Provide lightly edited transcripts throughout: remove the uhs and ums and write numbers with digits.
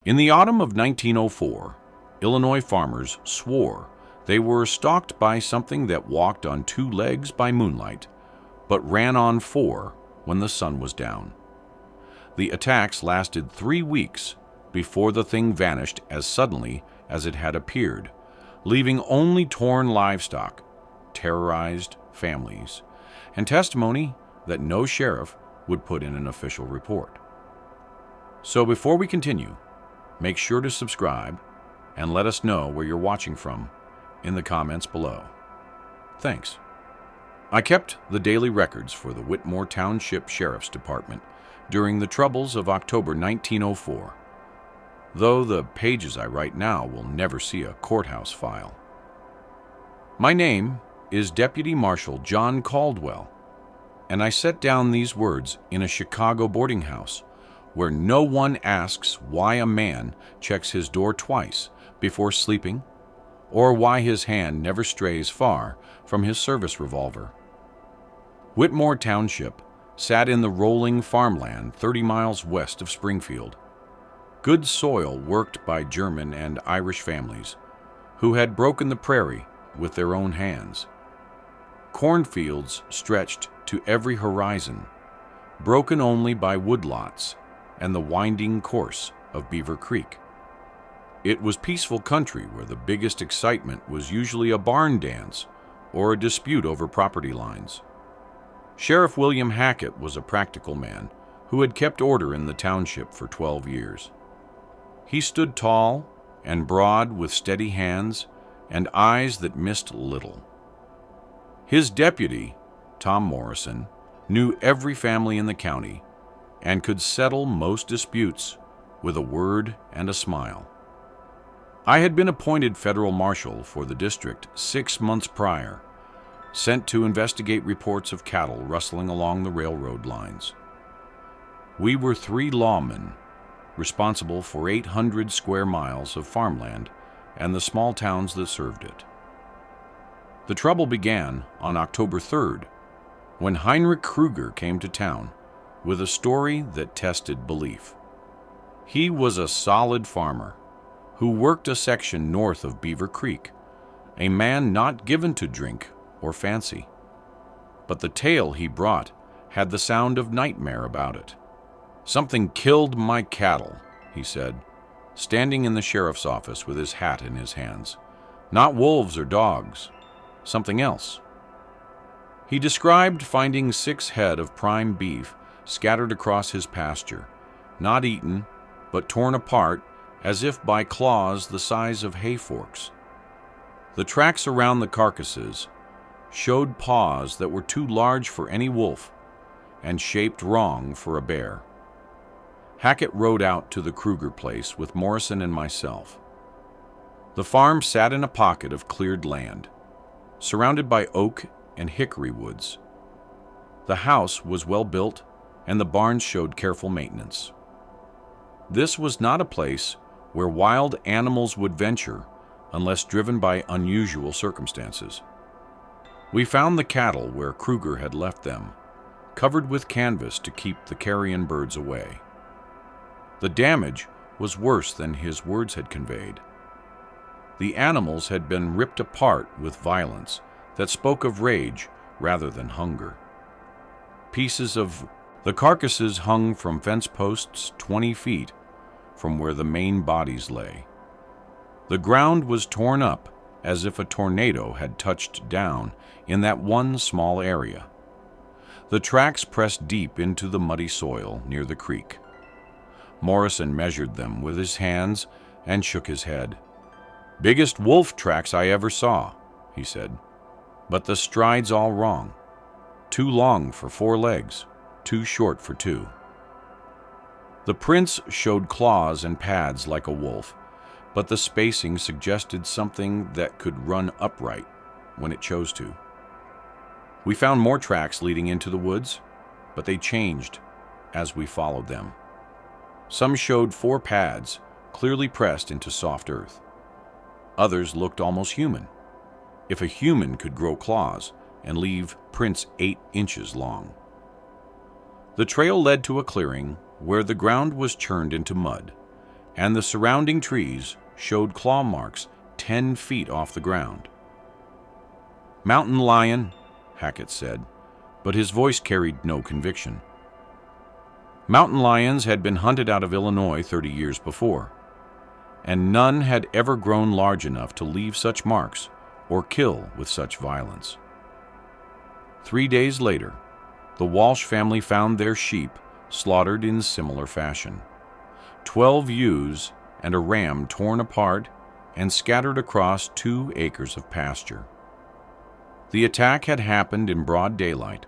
In the autumn of 1904, Illinois farmers swore they were stalked by something that walked on two legs by moonlight, but ran on four when the sun was down. The attacks lasted 3 weeks before the thing vanished as suddenly as it had appeared, leaving only torn livestock, terrorized families, and testimony that no sheriff would put in an official report. So before we continue, make sure to subscribe and let us know where you're watching from in the comments below. Thanks. I kept the daily records for the Whitmore Township Sheriff's Department during the troubles of October 1904, though the pages I write now will never see a courthouse file. My name is Deputy Marshal John Caldwell, and I set down these words in a Chicago boarding house where no one asks why a man checks his door twice before sleeping or why his hand never strays far from his service revolver. Whitmore Township sat in the rolling farmland 30 miles west of Springfield. Good soil worked by German and Irish families who had broken the prairie with their own hands. Cornfields stretched to every horizon, broken only by woodlots and the winding course of Beaver Creek. It was peaceful country where the biggest excitement was usually a barn dance or a dispute over property lines. Sheriff William Hackett was a practical man who had kept order in the township for 12 years. He stood tall and broad with steady hands and eyes that missed little. His deputy, Tom Morrison, knew every family in the county and could settle most disputes with a word and a smile. I had been appointed federal marshal for the district 6 months prior, sent to investigate reports of cattle rustling along the railroad lines. We were 3 lawmen responsible for 800 square miles of farmland and the small towns that served it. The trouble began on October 3rd, when Heinrich Kruger came to town with a story that tested belief. He was a solid farmer who worked a section north of Beaver Creek, a man not given to drink or fancy. But the tale he brought had the sound of nightmare about it. "Something killed my cattle," he said, standing in the sheriff's office with his hat in his hands. "Not wolves or dogs, something else." He described finding 6 head of prime beef scattered across his pasture, not eaten, but torn apart as if by claws the size of hay forks. The tracks around the carcasses showed paws that were too large for any wolf and shaped wrong for a bear. Hackett rode out to the Kruger place with Morrison and myself. The farm sat in a pocket of cleared land, surrounded by oak and hickory woods. The house was well built, and the barns showed careful maintenance. This was not a place where wild animals would venture unless driven by unusual circumstances. We found the cattle where Kruger had left them, covered with canvas to keep the carrion birds away. The damage was worse than his words had conveyed. The animals had been ripped apart with violence that spoke of rage rather than hunger. Pieces of the carcasses hung from fence posts 20 feet from where the main bodies lay. The ground was torn up as if a tornado had touched down in that one small area. The tracks pressed deep into the muddy soil near the creek. Morrison measured them with his hands and shook his head. "Biggest wolf tracks I ever saw," he said, "but the stride's all wrong. Too long for 4 legs, too short for 2. The prints showed claws and pads like a wolf, but the spacing suggested something that could run upright when it chose to. We found more tracks leading into the woods, but they changed as we followed them. Some showed 4 pads clearly pressed into soft earth. Others looked almost human, if a human could grow claws and leave prints 8 inches long. The trail led to a clearing where the ground was churned into mud, and the surrounding trees showed claw marks 10 feet off the ground. "Mountain lion," Hackett said, but his voice carried no conviction. Mountain lions had been hunted out of Illinois 30 years before, and none had ever grown large enough to leave such marks or kill with such violence. 3 days later, the Walsh family found their sheep slaughtered in similar fashion. 12 ewes and a ram torn apart and scattered across 2 acres of pasture. The attack had happened in broad daylight,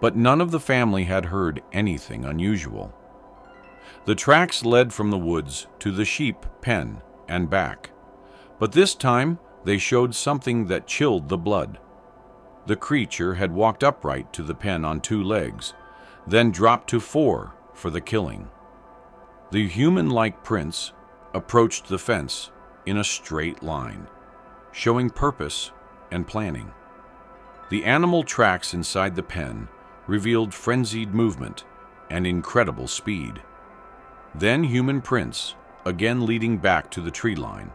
but none of the family had heard anything unusual. The tracks led from the woods to the sheep pen and back, but this time they showed something that chilled the blood. The creature had walked upright to the pen on 2 legs, then dropped to 4 for the killing. The human-like prints approached the fence in a straight line, showing purpose and planning. The animal tracks inside the pen revealed frenzied movement and incredible speed. Then human prints, again leading back to the tree line,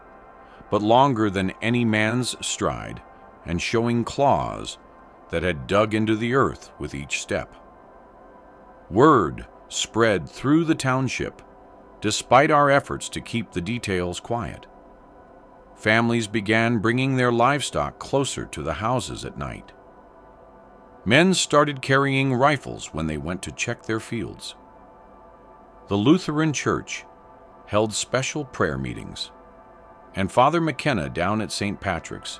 but longer than any man's stride and showing claws that had dug into the earth with each step. Word spread through the township, despite our efforts to keep the details quiet. Families began bringing their livestock closer to the houses at night. Men started carrying rifles when they went to check their fields. The Lutheran Church held special prayer meetings, and Father McKenna down at St. Patrick's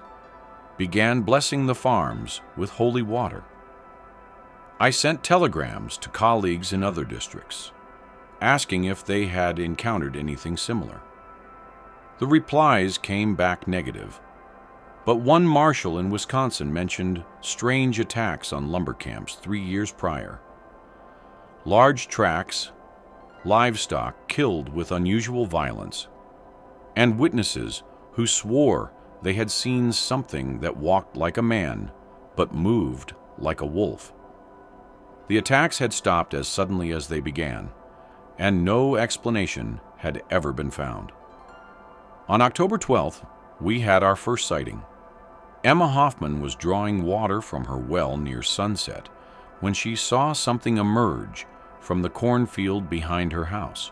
began blessing the farms with holy water. I sent telegrams to colleagues in other districts, asking if they had encountered anything similar. The replies came back negative, but one marshal in Wisconsin mentioned strange attacks on lumber camps 3 years prior. Large tracts, livestock killed with unusual violence, and witnesses who swore they had seen something that walked like a man but moved like a wolf. The attacks had stopped as suddenly as they began, and no explanation had ever been found. On October 12th, we had our first sighting. Emma Hoffman was drawing water from her well near sunset when she saw something emerge from the cornfield behind her house.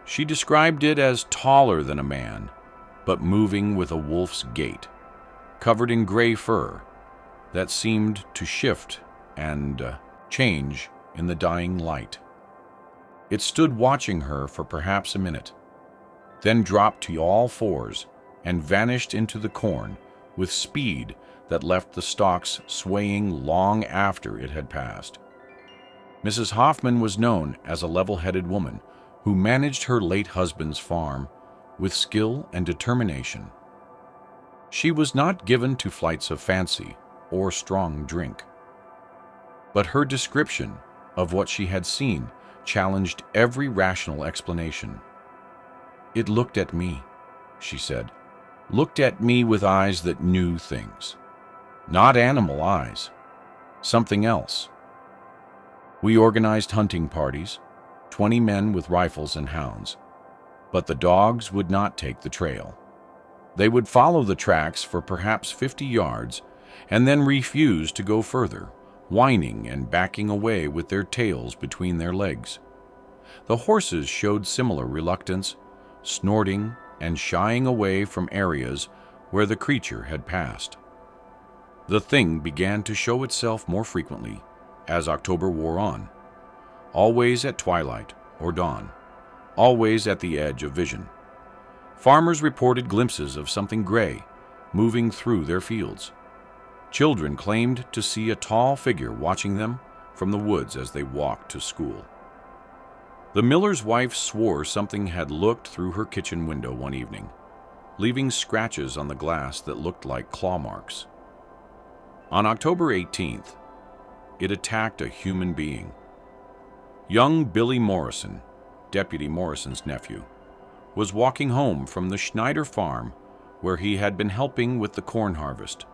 She described it as taller than a man, but moving with a wolf's gait, covered in gray fur that seemed to shift and change in the dying light. It stood watching her for perhaps a minute, then dropped to all fours and vanished into the corn with speed that left the stalks swaying long after it had passed. Mrs. Hoffman was known as a level-headed woman who managed her late husband's farm with skill and determination. She was not given to flights of fancy or strong drink, but her description of what she had seen challenged every rational explanation. "It looked at me," she said. "Looked at me with eyes that knew things. Not animal eyes. Something else." We organized hunting parties, 20 men with rifles and hounds, but the dogs would not take the trail. They would follow the tracks for perhaps 50 yards and then refuse to go further, whining and backing away with their tails between their legs. The horses showed similar reluctance, snorting and shying away from areas where the creature had passed. The thing began to show itself more frequently as October wore on, always at twilight or dawn, always at the edge of vision. Farmers reported glimpses of something gray moving through their fields. Children claimed to see a tall figure watching them from the woods as they walked to school. The miller's wife swore something had looked through her kitchen window one evening, leaving scratches on the glass that looked like claw marks. On October 18th, it attacked a human being. Young Billy Morrison, Deputy Morrison's nephew, was walking home from the Schneider farm where he had been helping with the corn harvest.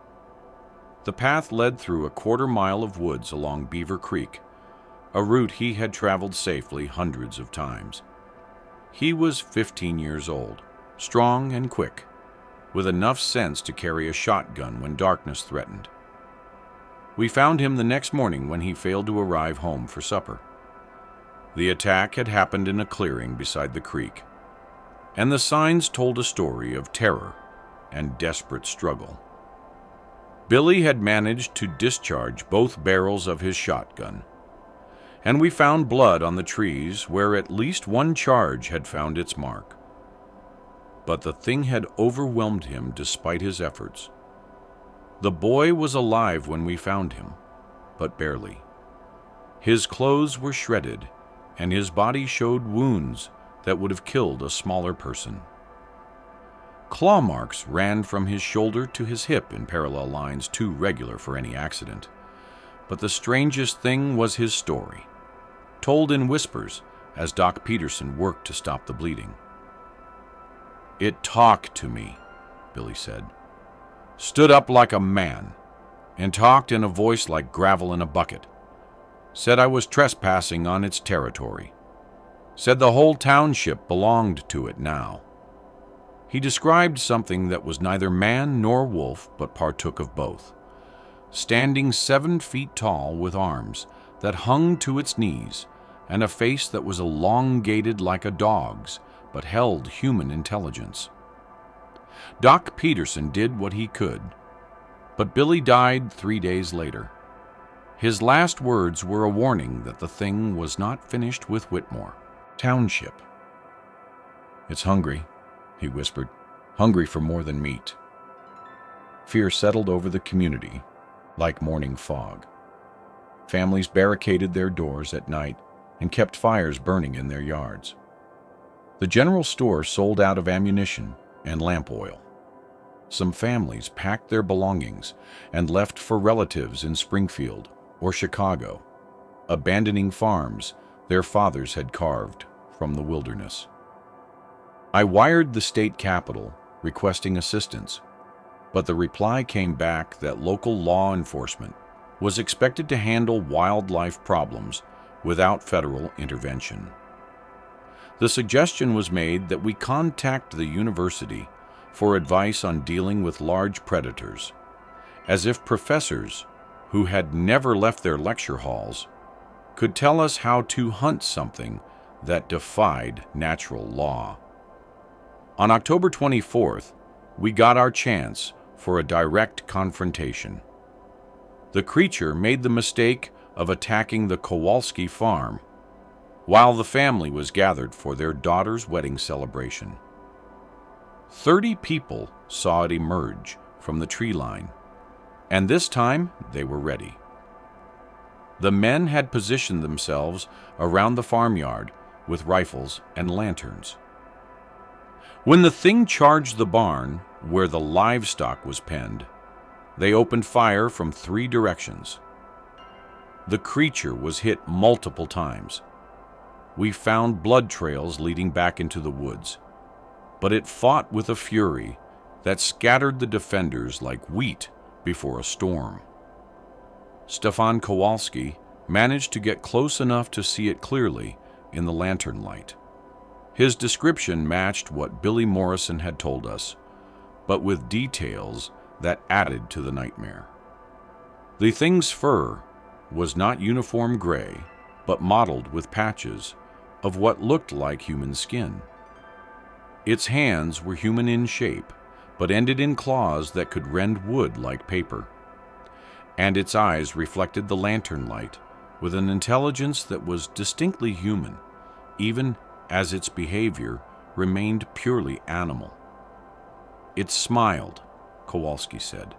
The path led through a quarter-mile of woods along Beaver Creek, a route he had traveled safely hundreds of times. He was 15 years old, strong and quick, with enough sense to carry a shotgun when darkness threatened. We found him the next morning when he failed to arrive home for supper. The attack had happened in a clearing beside the creek, and the signs told a story of terror and desperate struggle. Billy had managed to discharge both barrels of his shotgun, and we found blood on the trees where at least one charge had found its mark. But the thing had overwhelmed him despite his efforts. The boy was alive when we found him, but barely. His clothes were shredded, and his body showed wounds that would have killed a smaller person. Claw marks ran from his shoulder to his hip in parallel lines too regular for any accident. But the strangest thing was his story, told in whispers as Doc Peterson worked to stop the bleeding. "It talked to me," Billy said. "Stood up like a man and talked in a voice like gravel in a bucket. Said I was trespassing on its territory. Said the whole township belonged to it now." He described something that was neither man nor wolf but partook of both, standing 7 feet tall with arms that hung to its knees and a face that was elongated like a dog's but held human intelligence. Doc Peterson did what he could, but Billy died 3 days later. His last words were a warning that the thing was not finished with Whitmore Township. "It's hungry," he whispered, "hungry for more than meat." Fear settled over the community like morning fog. Families barricaded their doors at night and kept fires burning in their yards. The general store sold out of ammunition and lamp oil. Some families packed their belongings and left for relatives in Springfield or Chicago, abandoning farms their fathers had carved from the wilderness. I wired the state capitol requesting assistance, but the reply came back that local law enforcement was expected to handle wildlife problems without federal intervention. The suggestion was made that we contact the university for advice on dealing with large predators, as if professors who had never left their lecture halls could tell us how to hunt something that defied natural law. On October 24th, we got our chance for a direct confrontation. The creature made the mistake of attacking the Kowalski farm while the family was gathered for their daughter's wedding celebration. 30 people saw it emerge from the tree line, and this time they were ready. The men had positioned themselves around the farmyard with rifles and lanterns. When the thing charged the barn where the livestock was penned, they opened fire from 3 directions. The creature was hit multiple times. We found blood trails leading back into the woods, but it fought with a fury that scattered the defenders like wheat before a storm. Stefan Kowalski managed to get close enough to see it clearly in the lantern light. His description matched what Billy Morrison had told us, but with details that added to the nightmare. The thing's fur was not uniform gray, but mottled with patches of what looked like human skin. Its hands were human in shape, but ended in claws that could rend wood like paper. And its eyes reflected the lantern light with an intelligence that was distinctly human, even as its behavior remained purely animal. "It smiled," Kowalski said,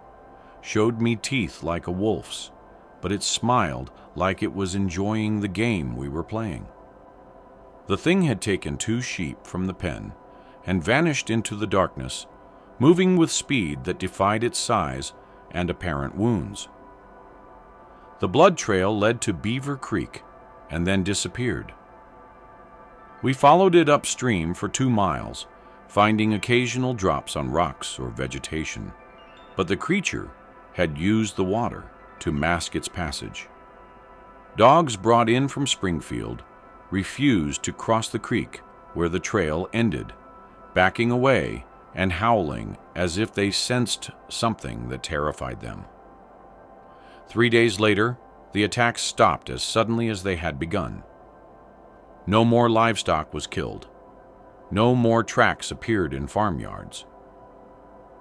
"showed me teeth like a wolf's, but it smiled like it was enjoying the game we were playing." The thing had taken 2 sheep from the pen and vanished into the darkness, moving with speed that defied its size and apparent wounds. The blood trail led to Beaver Creek and then disappeared. We followed it upstream for 2 miles, finding occasional drops on rocks or vegetation, but the creature had used the water to mask its passage. Dogs brought in from Springfield refused to cross the creek where the trail ended, backing away and howling as if they sensed something that terrified them. 3 days later, the attacks stopped as suddenly as they had begun. No more livestock was killed. No more tracks appeared in farmyards.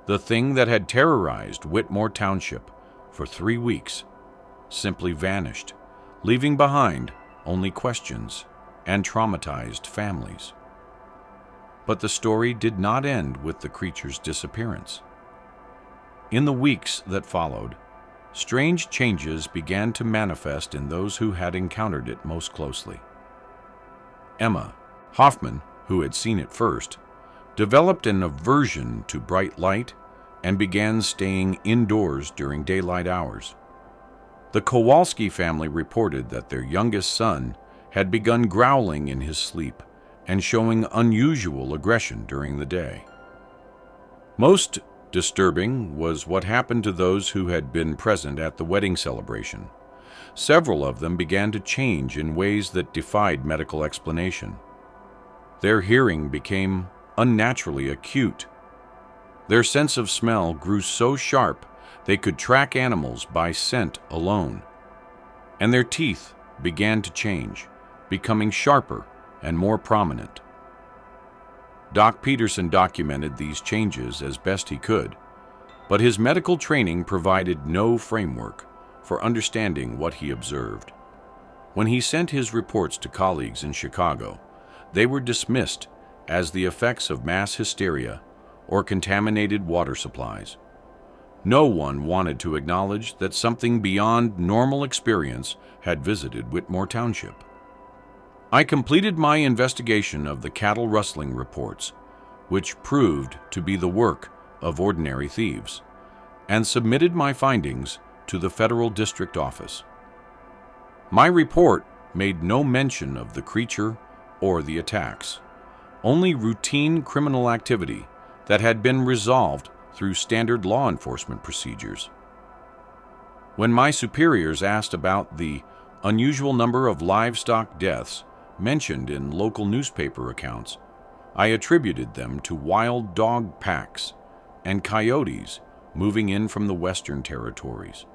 The thing that had terrorized Whitmore Township for 3 weeks simply vanished, leaving behind only questions and traumatized families. But the story did not end with the creature's disappearance. In the weeks that followed, strange changes began to manifest in those who had encountered it most closely. Emma Hoffman, who had seen it first, developed an aversion to bright light and began staying indoors during daylight hours. The Kowalski family reported that their youngest son had begun growling in his sleep and showing unusual aggression during the day. Most disturbing was what happened to those who had been present at the wedding celebration. Several of them began to change in ways that defied medical explanation. Their hearing became unnaturally acute. Their sense of smell grew so sharp they could track animals by scent alone. And their teeth began to change, becoming sharper and more prominent. Doc Peterson documented these changes as best he could, but his medical training provided no framework for understanding what he observed. When he sent his reports to colleagues in Chicago, they were dismissed as the effects of mass hysteria or contaminated water supplies. No one wanted to acknowledge that something beyond normal experience had visited Whitmore Township. I completed my investigation of the cattle rustling reports, which proved to be the work of ordinary thieves, and submitted my findings to the Federal District Office. My report made no mention of the creature or the attacks, only routine criminal activity that had been resolved through standard law enforcement procedures. When my superiors asked about the unusual number of livestock deaths mentioned in local newspaper accounts, I attributed them to wild dog packs and coyotes moving in from the western territories.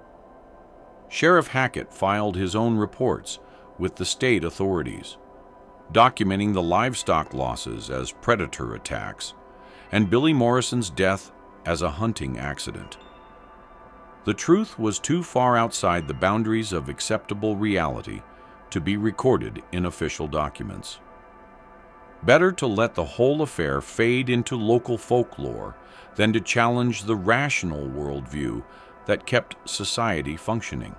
Sheriff Hackett filed his own reports with the state authorities, documenting the livestock losses as predator attacks and Billy Morrison's death as a hunting accident. The truth was too far outside the boundaries of acceptable reality to be recorded in official documents. Better to let the whole affair fade into local folklore than to challenge the rational worldview that kept society functioning.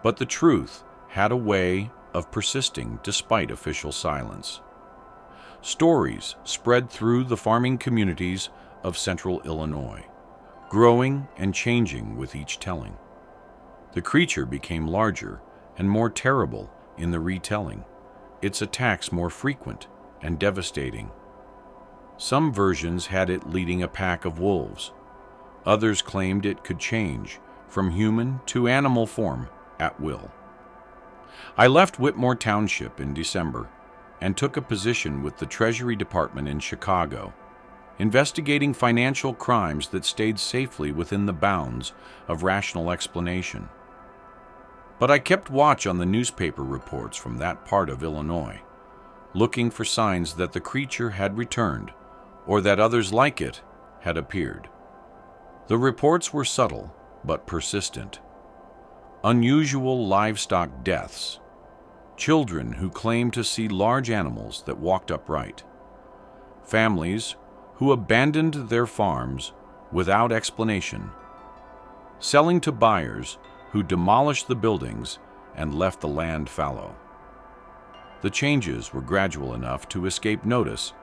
But the truth had a way of persisting despite official silence. Stories spread through the farming communities of central Illinois, growing and changing with each telling. The creature became larger and more terrible in the retelling, its attacks more frequent and devastating. Some versions had it leading a pack of wolves. Others claimed it could change from human to animal form at will. I left Whitmore Township in December and took a position with the Treasury Department in Chicago, investigating financial crimes that stayed safely within the bounds of rational explanation. But I kept watch on the newspaper reports from that part of Illinois, looking for signs that the creature had returned or that others like it had appeared. The reports were subtle but persistent. Unusual livestock deaths, children who claimed to see large animals that walked upright, families who abandoned their farms without explanation, selling to buyers who demolished the buildings and left the land fallow. The changes were gradual enough to escape notice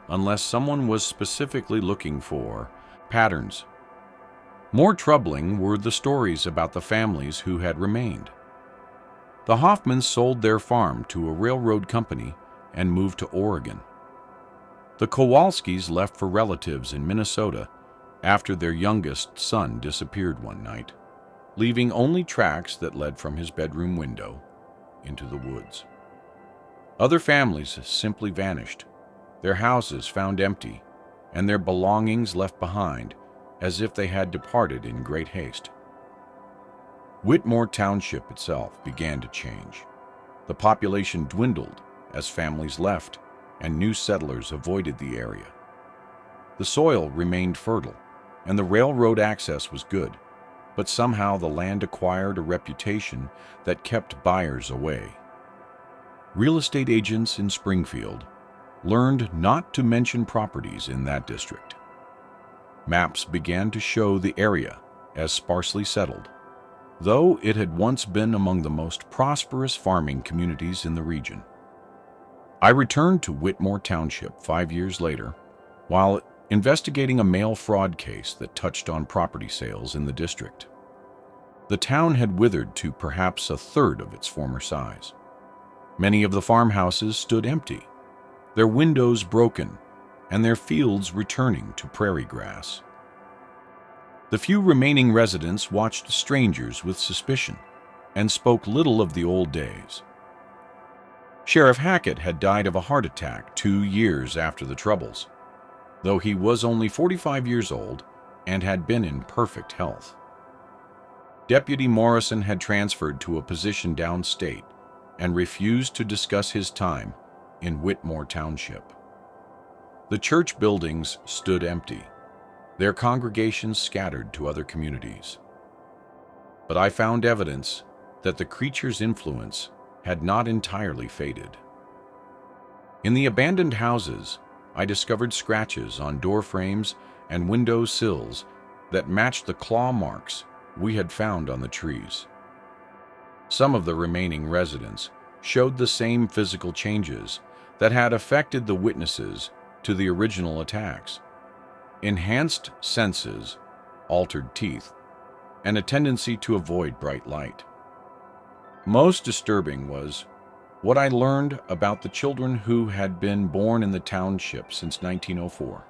unless someone was specifically looking for patterns. More troubling were the stories about the families who had remained. The Hoffmans sold their farm to a railroad company and moved to Oregon. The Kowalskis left for relatives in Minnesota after their youngest son disappeared one night, leaving only tracks that led from his bedroom window into the woods. Other families simply vanished, their houses found empty, and their belongings left behind as if they had departed in great haste. Whitmore Township itself began to change. The population dwindled as families left and new settlers avoided the area. The soil remained fertile, and the railroad access was good, but somehow the land acquired a reputation that kept buyers away. Real estate agents in Springfield learned not to mention properties in that district. Maps began to show the area as sparsely settled, though it had once been among the most prosperous farming communities in the region. I returned to Whitmore Township 5 years later while investigating a mail fraud case that touched on property sales in the district. The town had withered to perhaps a third of its former size. Many of the farmhouses stood empty, their windows broken, and their fields returning to prairie grass. The few remaining residents watched strangers with suspicion and spoke little of the old days. Sheriff Hackett had died of a heart attack 2 years after the Troubles, though he was only 45 years old and had been in perfect health. Deputy Morrison had transferred to a position downstate and refused to discuss his time in Whitmore Township. The church buildings stood empty, their congregations scattered to other communities. But I found evidence that the creature's influence had not entirely faded. In the abandoned houses, I discovered scratches on door frames and window sills that matched the claw marks we had found on the trees. Some of the remaining residents showed the same physical changes that had affected the witnesses to the original attacks: enhanced senses, altered teeth, and a tendency to avoid bright light. Most disturbing was what I learned about the children who had been born in the township since 1904.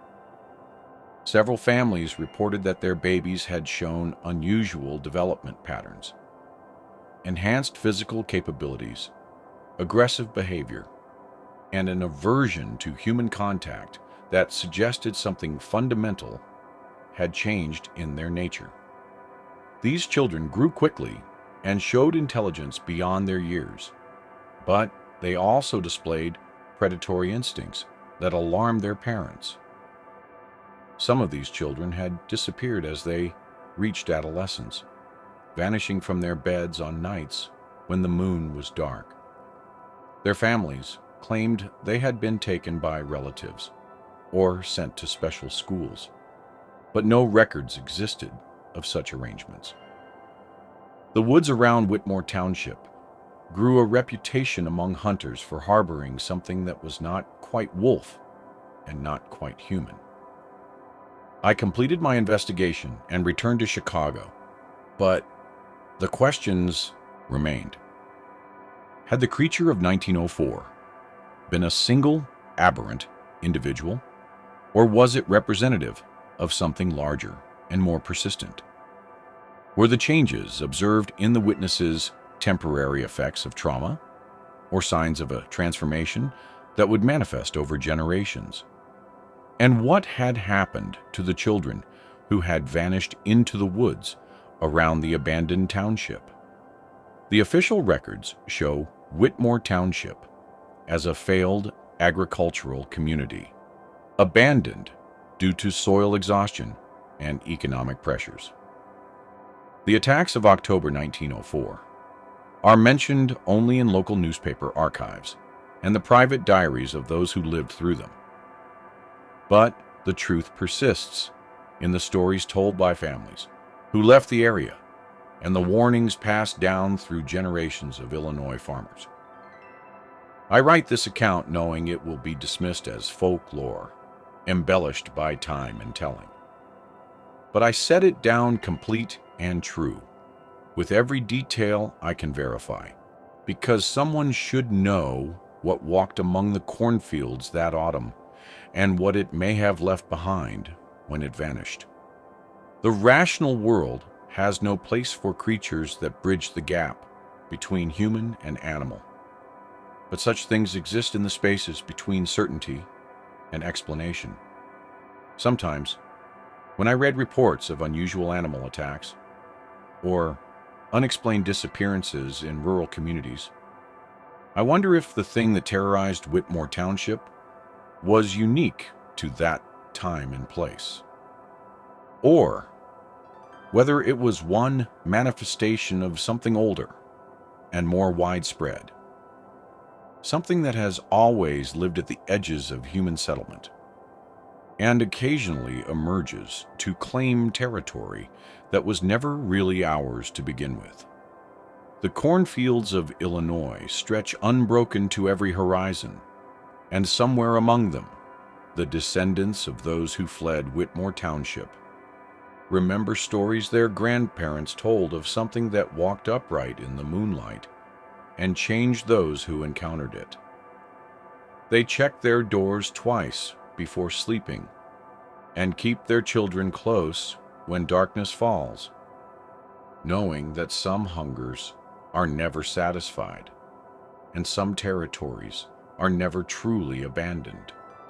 Several families reported that their babies had shown unusual development patterns, enhanced physical capabilities, aggressive behavior, and an aversion to human contact that suggested something fundamental had changed in their nature. These children grew quickly and showed intelligence beyond their years, but they also displayed predatory instincts that alarmed their parents. Some of these children had disappeared as they reached adolescence, vanishing from their beds on nights when the moon was dark. Their families claimed they had been taken by relatives or sent to special schools, but no records existed of such arrangements. The woods around Whitmore Township grew a reputation among hunters for harboring something that was not quite wolf and not quite human. I completed my investigation and returned to Chicago, but the questions remained. Had the creature of 1904 been a single aberrant individual, or was it representative of something larger and more persistent? Were the changes observed in the witnesses temporary effects of trauma, or signs of a transformation that would manifest over generations? And what had happened to the children who had vanished into the woods around the abandoned township? The official records show Whitmore Township as a failed agricultural community, abandoned due to soil exhaustion and economic pressures. The attacks of October 1904 are mentioned only in local newspaper archives and the private diaries of those who lived through them. But the truth persists in the stories told by families who left the area and the warnings passed down through generations of Illinois farmers. I write this account knowing it will be dismissed as folklore, embellished by time and telling. But I set it down complete and true, with every detail I can verify, because someone should know what walked among the cornfields that autumn and what it may have left behind when it vanished. The rational world has no place for creatures that bridge the gap between human and animal. But such things exist in the spaces between certainty an explanation. Sometimes, when I read reports of unusual animal attacks or unexplained disappearances in rural communities, I wonder if the thing that terrorized Whitmore Township was unique to that time and place, or whether it was one manifestation of something older and more widespread, something that has always lived at the edges of human settlement and occasionally emerges to claim territory that was never really ours to begin with. The cornfields of Illinois stretch unbroken to every horizon, and somewhere among them, the descendants of those who fled Whitmore Township remember stories their grandparents told of something that walked upright in the moonlight and changed those who encountered it. They check their doors twice before sleeping and keep their children close when darkness falls, knowing that some hungers are never satisfied and some territories are never truly abandoned.